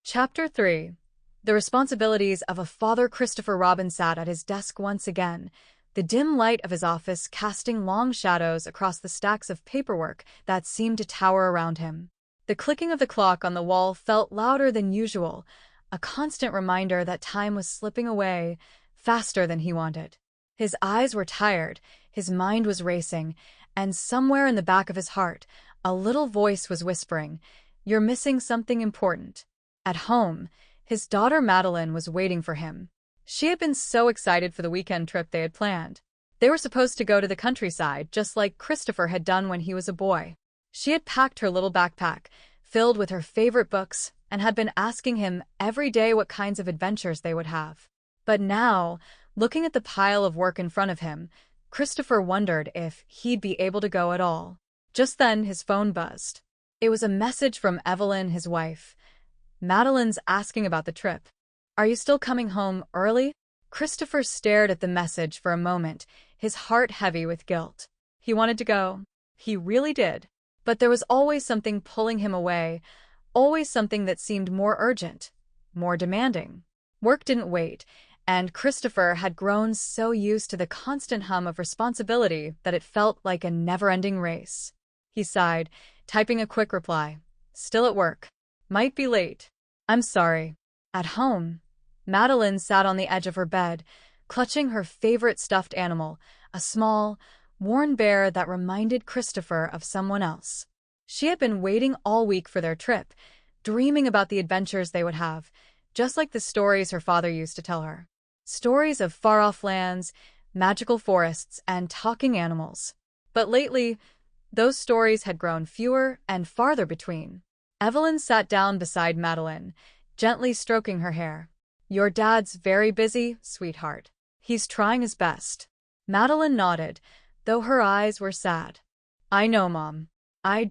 Chapter 3. The responsibilities of a father. Christopher Robin sat at his desk once again, the dim light of his office casting long shadows across the stacks of paperwork that seemed to tower around him. The clicking of the clock on the wall felt louder than usual, a constant reminder that time was slipping away faster than he wanted. His eyes were tired, his mind was racing, and somewhere in the back of his heart, a little voice was whispering, "You're missing something important." At home, his daughter Madeline was waiting for him. She had been so excited for the weekend trip they had planned. They were supposed to go to the countryside, just like Christopher had done when he was a boy. She had packed her little backpack, filled with her favorite books, and had been asking him every day what kinds of adventures they would have. But now, looking at the pile of work in front of him, Christopher wondered if he'd be able to go at all. Just then, his phone buzzed. It was a message from Evelyn, his wife. "Madeline's asking about the trip. Are you still coming home early?" Christopher stared at the message for a moment, his heart heavy with guilt. He wanted to go. He really did. But there was always something pulling him away, always something that seemed more urgent, more demanding. Work didn't wait, and Christopher had grown so used to the constant hum of responsibility that it felt like a never-ending race. He sighed, typing a quick reply. "Still at work. Might be late. I'm sorry." At home, Madeline sat on the edge of her bed, clutching her favorite stuffed animal, a small, worn bear that reminded Christopher of someone else. She had been waiting all week for their trip, dreaming about the adventures they would have, just like the stories her father used to tell her. Stories of far-off lands, magical forests, and talking animals. But lately, those stories had grown fewer and farther between. Evelyn sat down beside Madeline, gently stroking her hair. "Your dad's very busy, sweetheart. He's trying his best." Madeline nodded, though her eyes were sad. "I know, Mom. I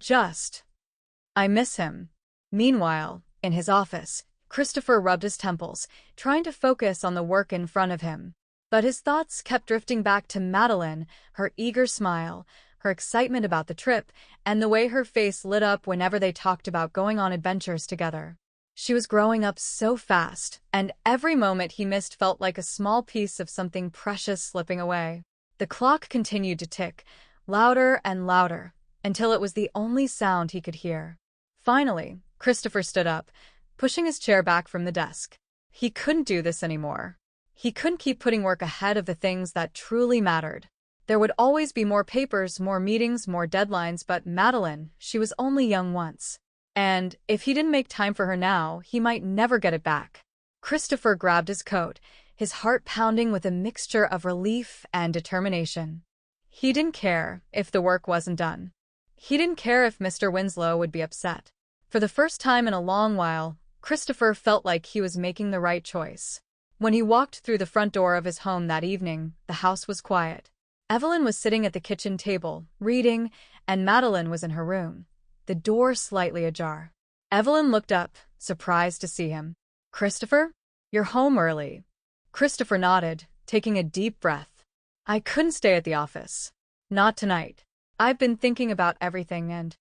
miss him." Meanwhile, in his office, Christopher rubbed his temples, trying to focus on the work in front of him. But his thoughts kept drifting back to Madeline, her eager smile, her excitement about the trip, and the way her face lit up whenever they talked about going on adventures together. She was growing up so fast, and every moment he missed felt like a small piece of something precious slipping away. The clock continued to tick, louder and louder, until it was the only sound he could hear. Finally, Christopher stood up, pushing his chair back from the desk. He couldn't do this anymore. He couldn't keep putting work ahead of the things that truly mattered. There would always be more papers, more meetings, more deadlines, but Madeline, she was only young once. And if he didn't make time for her now, he might never get it back. Christopher grabbed his coat, his heart pounding with a mixture of relief and determination. He didn't care if the work wasn't done. He didn't care if Mr. Winslow would be upset. For the first time in a long while, Christopher felt like he was making the right choice. When he walked through the front door of his home that evening, the house was quiet. Evelyn was sitting at the kitchen table, reading, and Madeline was in her room, the door slightly ajar. Evelyn looked up, surprised to see him. "Christopher? You're home early." Christopher nodded, taking a deep breath. "I couldn't stay at the office. Not tonight. I've been thinking about everything and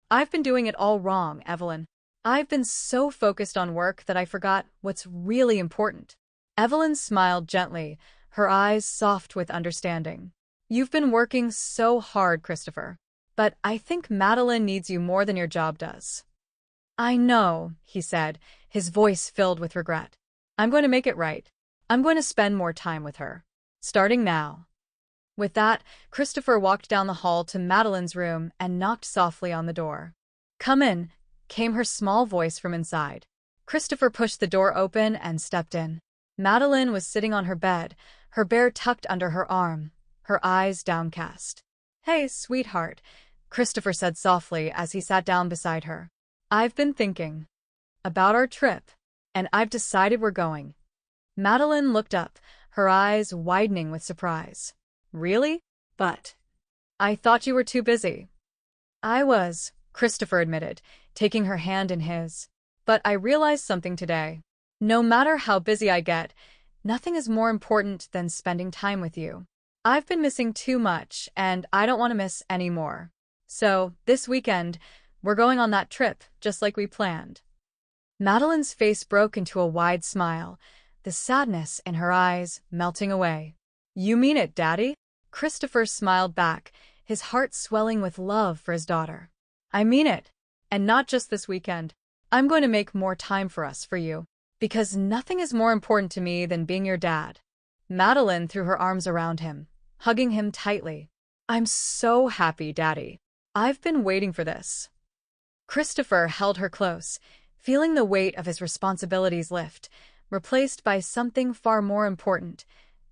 I've been doing it all wrong, Evelyn. I've been so focused on work that I forgot what's really important." Evelyn smiled gently, her eyes soft with understanding. "You've been working so hard, Christopher. But I think Madeline needs you more than your job does." "I know," he said, his voice filled with regret. "I'm going to make it right. I'm going to spend more time with her. Starting now." With that, Christopher walked down the hall to Madeline's room and knocked softly on the door. "Come in," came her small voice from inside. Christopher pushed the door open and stepped in. Madeline was sitting on her bed, her bear tucked under her arm, her eyes downcast. "Hey, sweetheart," Christopher said softly as he sat down beside her. "I've been thinking about our trip, and I've decided we're going." Madeline looked up, her eyes widening with surprise. "Really? But I thought you were too busy." "I was," Christopher admitted, taking her hand in his. "But I realized something today. No matter how busy I get, nothing is more important than spending time with you. I've been missing too much, and I don't want to miss any more. So, this weekend, we're going on that trip, just like we planned." Madeline's face broke into a wide smile, the sadness in her eyes melting away. "You mean it, Daddy?" Christopher smiled back, his heart swelling with love for his daughter. "I mean it. And not just this weekend. I'm going to make more time for us, for you. Because nothing is more important to me than being your dad." Madeline threw her arms around him, hugging him tightly. "I'm so happy, Daddy. I've been waiting for this." Christopher held her close, feeling the weight of his responsibilities lift, replaced by something far more important: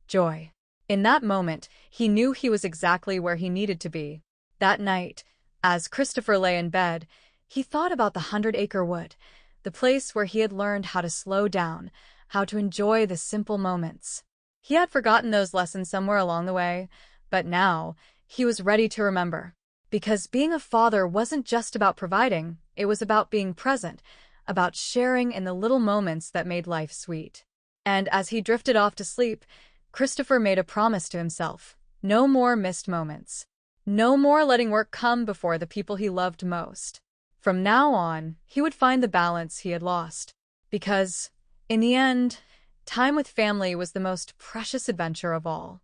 joy. In that moment, he knew he was exactly where he needed to be. That night, as Christopher lay in bed, he thought about the 100-acre wood, the place where he had learned how to slow down, how to enjoy the simple moments. He had forgotten those lessons somewhere along the way, but now he was ready to remember. Because being a father wasn't just about providing, it was about being present, about sharing in the little moments that made life sweet. And as he drifted off to sleep, Christopher made a promise to himself: no more missed moments. No more letting work come before the people he loved most. From now on, he would find the balance he had lost. Because, in the end, time with family was the most precious adventure of all.